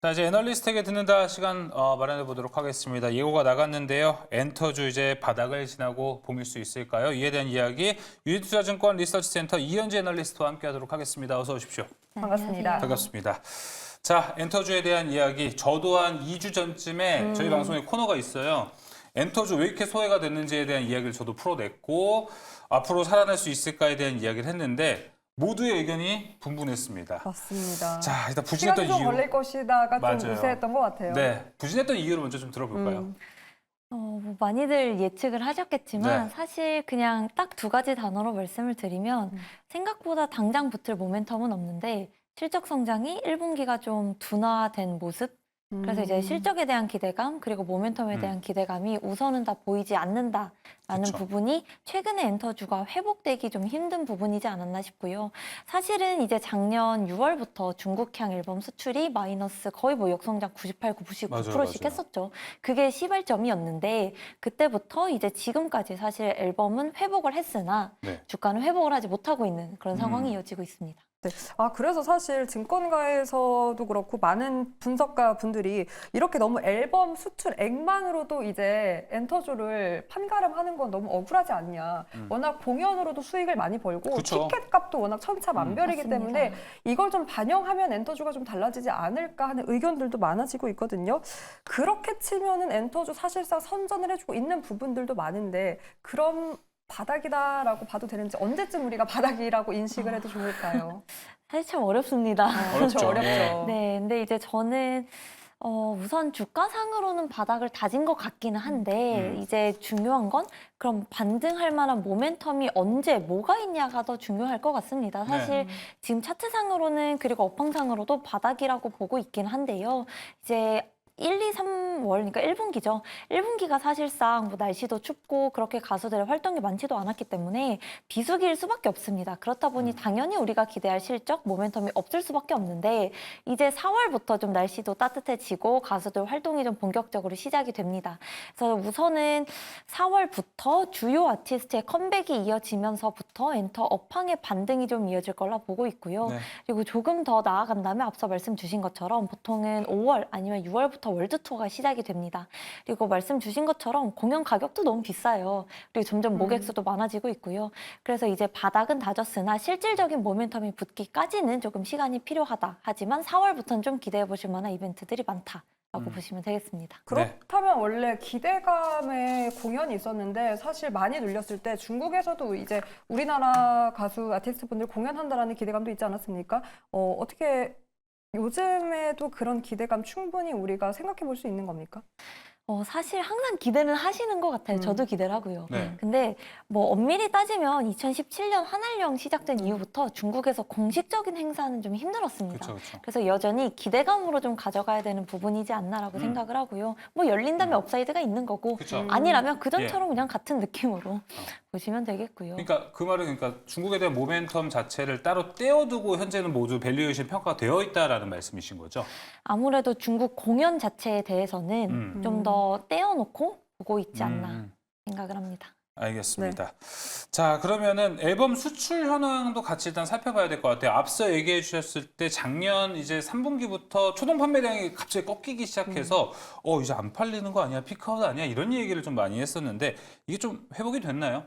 자, 이제 애널리스트에게 듣는다 시간 마련해 보도록 하겠습니다. 예고가 나갔는데요. 엔터주 이제 바닥을 지나고 봄일 수 있을까요? 이에 대한 이야기 유니투자증권 리서치센터 이현지 애널리스트와 함께하도록 하겠습니다. 어서 오십시오. 반갑습니다. 반갑습니다. 자, 엔터주에 대한 이야기. 저도 한 2주 전쯤에 저희 방송에 코너가 있어요. 엔터주 왜 이렇게 소외가 됐는지에 대한 이야기를 저도 풀어냈고 앞으로 살아날 수 있을까에 대한 이야기를 했는데 모두의 의견이 분분했습니다. 맞습니다. 자, 일단 시간이 부진했던 좀 이유. 걸릴 것이다가 맞아요. 좀 우세했던 것 같아요. 네, 부진했던 이유를 먼저 좀 들어볼까요? 뭐 많이들 예측을 하셨겠지만 네. 사실 그냥 딱 두 가지 단어로 말씀을 드리면 생각보다 당장 붙을 모멘텀은 없는데 실적 성장이 1분기가 좀 둔화된 모습. 그래서 이제 실적에 대한 기대감 그리고 모멘텀에 대한 기대감이 우선은 다 보이지 않는다라는 그쵸. 부분이 최근에 엔터주가 회복되기 좀 힘든 부분이지 않았나 싶고요. 사실은 이제 작년 6월부터 중국향 앨범 수출이 마이너스 거의 뭐 역성장 98, 99%씩 맞아요. 했었죠. 그게 시발점이었는데 그때부터 이제 지금까지 사실 앨범은 회복을 했으나 네. 주가는 회복을 하지 못하고 있는 그런 상황이 이어지고 있습니다. 네. 그래서 사실 증권가에서도 그렇고 많은 분석가 분들이 이렇게 너무 앨범 수출액만으로도 이제 엔터주를 판가름하는 건 너무 억울하지 않냐. 워낙 공연으로도 수익을 많이 벌고 그쵸. 티켓 값도 워낙 천차만별이기 맞습니다. 때문에 이걸 좀 반영하면 엔터주가 좀 달라지지 않을까 하는 의견들도 많아지고 있거든요. 그렇게 치면은 엔터주 사실상 선전을 해주고 있는 부분들도 많은데 그럼 바닥이다라고 봐도 되는지 언제쯤 우리가 바닥이라고 인식을 해도 좋을까요? 사실 참 어렵습니다. 어렵죠. 어렵죠. 네, 근데 이제 저는 우선 주가상으로는 바닥을 다진 것 같기는 한데 이제 중요한 건 그럼 반등할 만한 모멘텀이 언제 뭐가 있냐가 더 중요할 것 같습니다. 사실 지금 차트상으로는 그리고 업황상으로도 바닥이라고 보고 있긴 한데요. 이제 1, 2, 3월, 그러니까 1분기죠. 1분기가 사실상 뭐 날씨도 춥고 그렇게 가수들의 활동이 많지도 않았기 때문에 비수기일 수밖에 없습니다. 그렇다 보니 당연히 우리가 기대할 실적, 모멘텀이 없을 수밖에 없는데 이제 4월부터 좀 날씨도 따뜻해지고 가수들 활동이 좀 본격적으로 시작이 됩니다. 그래서 우선은 4월부터 주요 아티스트의 컴백이 이어지면서부터 엔터 업황의 반등이 좀 이어질 거라 보고 있고요. 네. 그리고 조금 더 나아간다면 앞서 말씀 주신 것처럼 보통은 5월 아니면 6월부터 월드 투어가 시작이 됩니다. 그리고 말씀 주신 것처럼 공연 가격도 너무 비싸요. 그리고 점점 모객 수도 많아지고 있고요. 그래서 이제 바닥은 다졌으나 실질적인 모멘텀이 붙기까지는 조금 시간이 필요하다. 하지만 4월부터는 좀 기대해 보실 만한 이벤트들이 많다라고 보시면 되겠습니다. 그렇다면 원래 기대감의 공연이 있었는데 사실 많이 눌렸을 때 중국에서도 이제 우리나라 가수 아티스트분들 공연한다라는 기대감도 있지 않았습니까? 어떻게 요즘에도 그런 기대감 충분히 우리가 생각해 볼 수 있는 겁니까? 사실 항상 기대는 하시는 것 같아요. 저도 기대를 하고요. 네. 근데 뭐 엄밀히 따지면 2017년 한알령 시작된 이후부터 중국에서 공식적인 행사는 좀 힘들었습니다. 그쵸. 그래서 여전히 기대감으로 좀 가져가야 되는 부분이지 않나라고 생각을 하고요. 뭐 열린다면 업사이드가 있는 거고 그쵸. 아니라면 그전처럼 그냥 같은 느낌으로 보시면 되겠고요. 그러니까 그 말은 그러니까 중국에 대한 모멘텀 자체를 따로 떼어두고 현재는 모두 밸류에이션 평가가 되어 있다라는 말씀이신 거죠? 아무래도 중국 공연 자체에 대해서는 좀 더 떼어놓고 보고 있지 않나 생각을 합니다. 알겠습니다. 자, 그러면은 앨범 수출 현황도 같이 일단 살펴봐야 될 것 같아요. 앞서 얘기해 주셨을 때 작년 이제 3분기부터 초동 판매량이 갑자기 꺾이기 시작해서 이제 안 팔리는 거 아니야? 피크아웃 아니야? 이런 얘기를 좀 많이 했었는데 이게 좀 회복이 됐나요?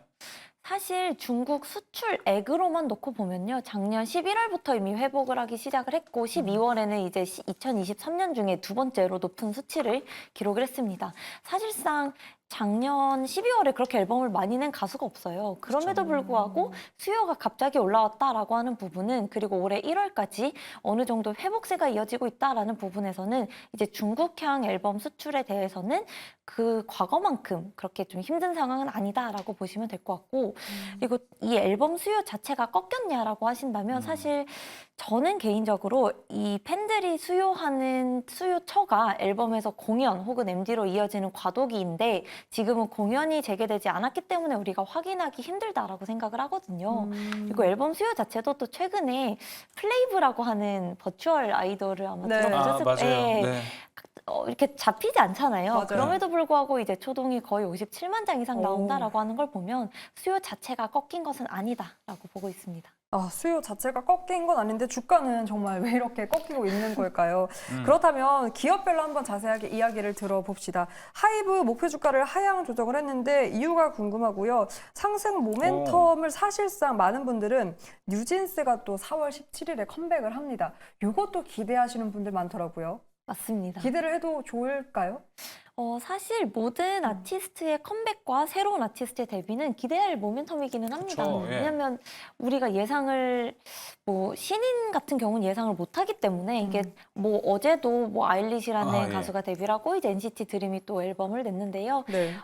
사실 중국 수출액으로만 놓고 보면요. 작년 11월부터 이미 회복을 하기 시작을 했고 12월에는 이제 2023년 중에 두 번째로 높은 수치를 기록을 했습니다. 사실상 작년 12월에 그렇게 앨범을 많이 낸 가수가 없어요. 그럼에도 불구하고 수요가 갑자기 올라왔다라고 하는 부분은 그리고 올해 1월까지 어느 정도 회복세가 이어지고 있다라는 부분에서는 이제 중국향 앨범 수출에 대해서는 그 과거만큼 그렇게 좀 힘든 상황은 아니다라고 보시면 될 것 같고 그리고 이 앨범 수요 자체가 꺾였냐라고 하신다면 사실 저는 개인적으로 이 팬들이 수요하는 수요처가 앨범에서 공연 혹은 MD로 이어지는 과도기인데 지금은 공연이 재개되지 않았기 때문에 우리가 확인하기 힘들다라고 생각을 하거든요. 그리고 앨범 수요 자체도 또 최근에 플레이브라고 하는 버추얼 아이돌을 아마 들어보셨을 맞아요. 때 네. 이렇게 잡히지 않잖아요. 맞아요. 그럼에도 불구하고 이제 초동이 거의 57만 장 이상 나온다라고 하는 걸 보면 수요 자체가 꺾인 것은 아니다라고 보고 있습니다. 수요 자체가 꺾인 건 아닌데 주가는 정말 왜 이렇게 꺾이고 있는 걸까요? 그렇다면 기업별로 한번 자세하게 이야기를 들어봅시다. 하이브 목표 주가를 하향 조정을 했는데 이유가 궁금하고요. 상승 모멘텀을 사실상 많은 분들은 뉴진스가 또 4월 17일에 컴백을 합니다. 이것도 기대하시는 분들 많더라고요. 맞습니다. 기대를 해도 좋을까요? 사실 모든 아티스트의 컴백과 새로운 아티스트의 데뷔는 기대할 모멘텀이기는 합니다. 그쵸, 예. 왜냐하면 우리가 예상을 신인 같은 경우는 예상을 못하기 때문에 이게 어제도 아일리시라는 가수가 데뷔를 하고 이제 NCT 드림이 또 앨범을 냈는데요. 네.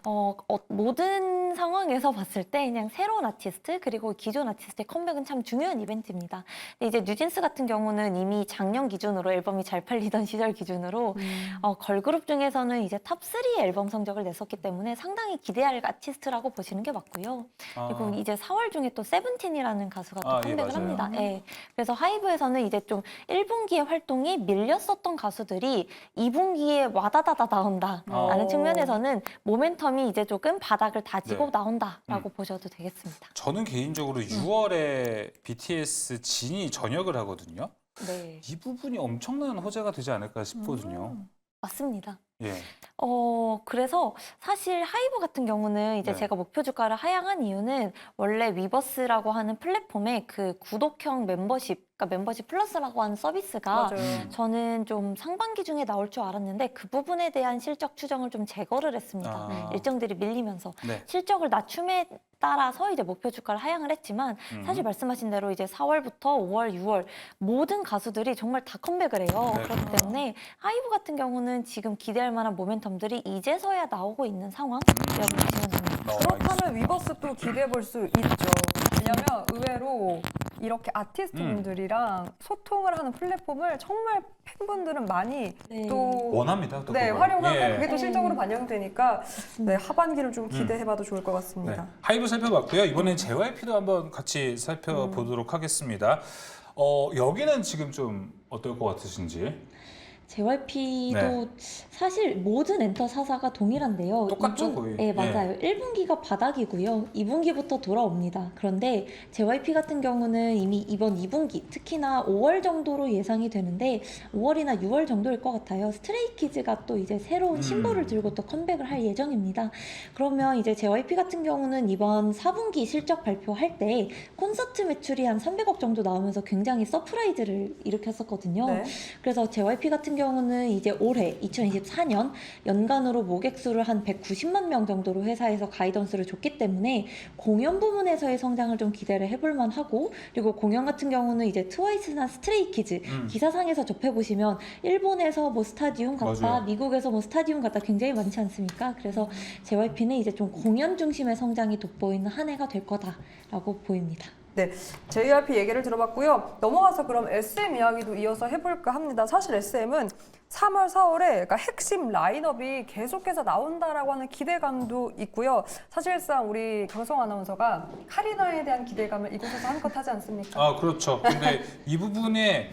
모든 상황에서 봤을 때 그냥 새로운 아티스트 그리고 기존 아티스트의 컴백은 참 중요한 이벤트입니다. 근데 이제 뉴진스 같은 경우는 이미 작년 기준으로 앨범이 잘 팔리던 시절 기준으로 걸그룹 중에서는 이제 탑3 앨범 성적을 냈었기 때문에 상당히 기대할 아티스트라고 보시는 게 맞고요. 그리고 이제 4월 중에 또 세븐틴이라는 가수가 또 컴백을 맞아요. 합니다. 예. 그래서 하이브에서는 이제 좀 1분기의 활동이 밀렸었던 가수들이 2분기에 와다다다 나온다라는 측면에서는 모멘텀이 이제 조금 바닥을 다지고 네. 나온다라고 보셔도 되겠습니다. 저는 개인적으로 6월에 BTS 진이 전역을 하거든요. 네, 이 부분이 엄청난 호재가 되지 않을까 싶거든요. 맞습니다. 예. 그래서 사실 하이브 같은 경우는 이제 네. 제가 목표 주가를 하향한 이유는 원래 위버스라고 하는 플랫폼의 그 구독형 멤버십, 그러니까 멤버십 플러스라고 하는 서비스가 맞아요. 저는 좀 상반기 중에 나올 줄 알았는데 그 부분에 대한 실적 추정을 좀 제거를 했습니다. 일정들이 밀리면서 네. 실적을 낮춤에 따라서 이제 목표 주가를 하향을 했지만 사실 말씀하신 대로 이제 4월부터 5월, 6월 모든 가수들이 정말 다 컴백을 해요. 네. 그렇기 때문에 하이브 같은 경우는 지금 기대할 만한 모멘텀들이 이제서야 나오고 있는 상황이라고 보시면 됩니다. 그렇다면 위버스도 기대해 볼 수 있죠. 왜냐면 의외로 이렇게 아티스트 분들이랑 소통을 하는 플랫폼을 정말 팬분들은 많이 네. 또 원합니다. 또 네, 그걸. 활용하고 예. 그게 또 실적으로 반영되니까 네, 하반기를 좀 기대해봐도 좋을 것 네. 같습니다. 하이브 살펴봤고요. 이번엔 JYP도 한번 같이 살펴보도록 하겠습니다. 여기는 지금 좀 어떨 것 같으신지? JYP도 네. 사실 모든 엔터 4사가 동일한데요. 똑같죠, 거의? 네, 맞아요. 1분기가 바닥이고요. 2분기부터 돌아옵니다. 그런데 JYP 같은 경우는 이미 이번 2분기, 특히나 5월 정도로 예상이 되는데 5월이나 6월 정도일 것 같아요. 스트레이키즈가 또 이제 새로운 신보를 들고 또 컴백을 할 예정입니다. 그러면 이제 JYP 같은 경우는 이번 4분기 실적 발표할 때 콘서트 매출이 한 300억 정도 나오면서 굉장히 서프라이즈를 일으켰었거든요. 네. 그래서 JYP 같은 경우는 이제 올해 2024년 연간으로 모객 수를 한 190만 명 정도로 회사에서 가이던스를 줬기 때문에 공연 부문에서의 성장을 좀 기대를 해볼 만하고, 그리고 공연 같은 경우는 이제 트와이스나 스트레이키즈 기사상에서 접해보시면 일본에서 뭐 스타디움 갔다, 맞아요. 미국에서 뭐 스타디움 갔다 굉장히 많지 않습니까? 그래서 JYP는 이제 좀 공연 중심의 성장이 돋보이는 한 해가 될 거다라고 보입니다. 네, JYP 얘기를 들어봤고요. 넘어가서 그럼 SM 이야기도 이어서 해볼까 합니다. 사실 SM은 3월, 4월에 그러니까 핵심 라인업이 계속해서 나온다라고 하는 기대감도 있고요. 사실상 우리 강성 아나운서가 카리나에 대한 기대감을 이곳에서 한껏 하지 않습니까? 그렇죠. 근데 이 부분에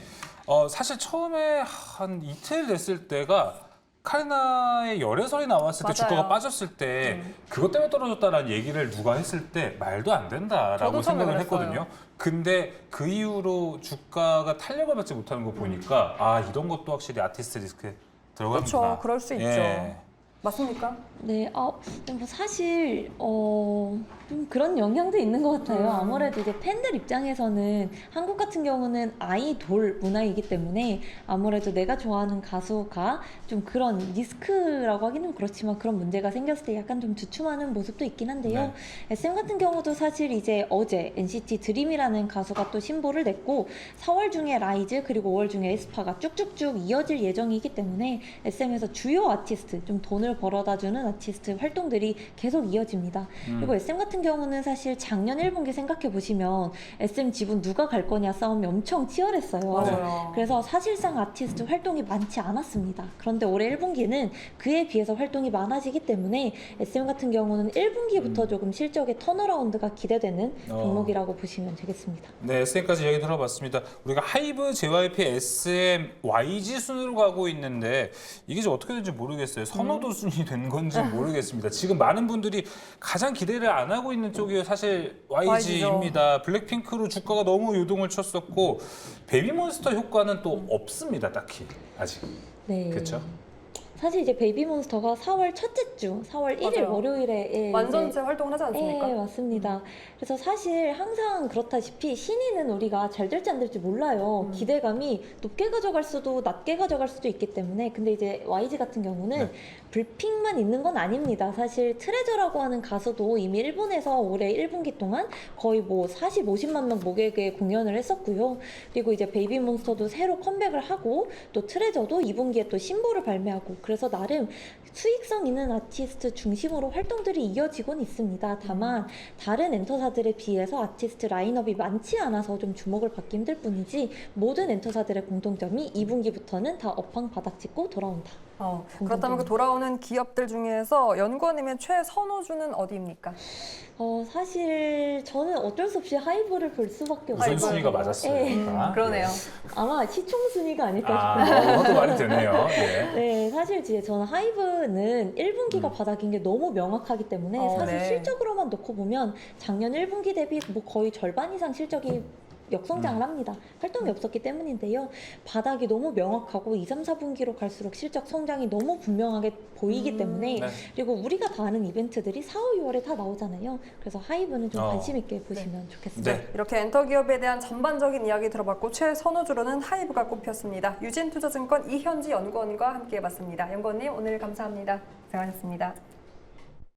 사실 처음에 한 이틀 됐을 때가 카리나의 열애설이 나왔을 때 맞아요. 주가가 빠졌을 때 그것 때문에 떨어졌다라는 얘기를 누가 했을 때 말도 안 된다라고 저도 처음에 생각을 그랬어요. 했거든요. 근데 그 이후로 주가가 탄력을 받지 못하는 거 보니까 이런 것도 확실히 아티스트 리스크에 들어갑니다. 그렇죠. 그럴 수 있죠. 예. 맞습니까? 네, 뭐 사실 좀 그런 영향도 있는 것 같아요. 아무래도 이제 팬들 입장에서는 한국 같은 경우는 아이돌 문화이기 때문에 아무래도 내가 좋아하는 가수가 좀 그런 리스크라고 하기는 그렇지만 그런 문제가 생겼을 때 약간 좀 주춤하는 모습도 있긴 한데요. 네. SM 같은 경우도 사실 이제 어제 NCT 드림이라는 가수가 또 신보를 냈고 4월 중에 라이즈 그리고 5월 중에 에스파가 쭉쭉쭉 이어질 예정이기 때문에 SM에서 주요 아티스트, 좀 돈을 벌어다주는 아티스트 활동들이 계속 이어집니다. 그리고 SM 같은 경우는 사실 작년 1분기 생각해 보시면 SM 지분 누가 갈 거냐 싸움이 엄청 치열했어요. 맞아요. 그래서 사실상 아티스트 활동이 많지 않았습니다. 그런데 올해 1분기는 그에 비해서 활동이 많아지기 때문에 SM 같은 경우는 1분기부터 조금 실적의 턴어라운드가 기대되는 종목이라고 보시면 되겠습니다. 네, SM까지 얘기 들어봤습니다. 우리가 하이브, JYP, SM, YG 순으로 가고 있는데 이게 좀 어떻게 되는지 모르겠어요. 선호도 순위 된 건지 모르겠습니다. 지금 많은 분들이 가장 기대를 안 하고 있는 쪽이 사실 YG입니다. 블랙핑크로 주가가 너무 요동을 쳤었고 베이비몬스터 효과는 또 없습니다. 딱히 아직. 네. 그렇죠? 사실 이제 베이비몬스터가 4월 첫째 주, 4월 1일 맞아요. 월요일에 예, 완전체 활동을 하지 않습니까? 예, 맞습니다. 그래서 사실 항상 그렇다시피 신인은 우리가 잘 될지 안 될지 몰라요. 기대감이 높게 가져갈 수도 낮게 가져갈 수도 있기 때문에. 근데 이제 YG 같은 경우는 네. 불핑만 있는 건 아닙니다. 사실 트레저라고 하는 가수도 이미 일본에서 올해 1분기 동안 거의 뭐 40, 50만 명 목에게 공연을 했었고요. 그리고 이제 베이비몬스터도 새로 컴백을 하고 또 트레저도 2분기에 또 신보를 발매하고 그래서 나름 수익성 있는 아티스트 중심으로 활동들이 이어지곤 있습니다. 다만 다른 엔터사들에 비해서 아티스트 라인업이 많지 않아서 좀 주목을 받기 힘들 뿐이지 모든 엔터사들의 공통점이 2분기부터는 다 업황 바닥 찍고 돌아온다. 그렇다면 그 돌아오는 기업들 중에서 연구원님의 최선호주는 어디입니까? 사실 저는 어쩔 수 없이 하이브를 볼 수밖에 없어요. 우선순위가 맞았어요. 예. 그러네요. 아마 시총순위가 아닐까 싶은데. 그것도 말이 되네요. 예. 네, 사실 이제 저는 하이브는 1분기가 바닥인 게 너무 명확하기 때문에 사실 네. 실적으로만 놓고 보면 작년 1분기 대비 뭐 거의 절반 이상 실적이 역성장을 합니다. 활동이 없었기 때문인데요. 바닥이 너무 명확하고 2, 3, 4분기로 갈수록 실적 성장이 너무 분명하게 보이기 때문에 네. 그리고 우리가 다 아는 이벤트들이 4, 5, 6월에 다 나오잖아요. 그래서 하이브는 좀 관심 있게 보시면 좋겠습니다. 네. 이렇게 엔터 기업에 대한 전반적인 이야기 들어봤고 최선호주로는 하이브가 꼽혔습니다. 유진투자증권 이현지 연구원과 함께해봤습니다. 연구원님 오늘 감사합니다. 고생하셨습니다.